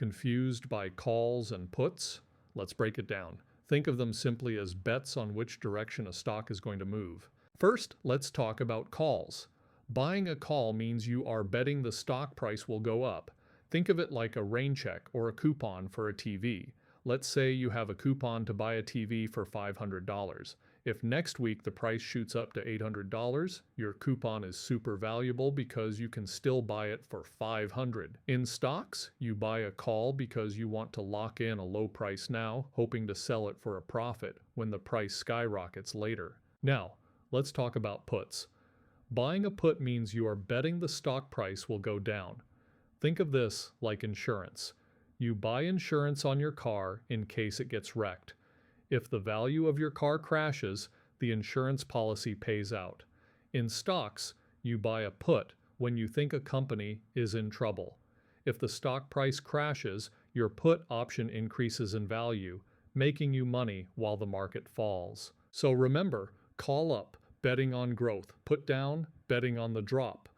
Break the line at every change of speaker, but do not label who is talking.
Confused by calls and puts? Let's break it down. Think of them simply as bets on which direction a stock is going to move. First, let's talk about calls. Buying a call means you are betting the stock price will go up. Think of it like a rain check or a coupon for a TV. Let's say you have a coupon to buy a TV for $500. If next week the price shoots up to $800, your coupon is super valuable because you can still buy it for $500. In stocks, you buy a call because you want to lock in a low price now, hoping to sell it for a profit when the price skyrockets later. Now, let's talk about puts. Buying a put means you are betting the stock price will go down. Think of this like insurance. You buy insurance on your car in case it gets wrecked. If the value of your car crashes, the insurance policy pays out. In stocks, you buy a put when you think a company is in trouble. If the stock price crashes, your put option increases in value, making you money while the market falls. So remember, call up, betting on growth. Put down, betting on the drop.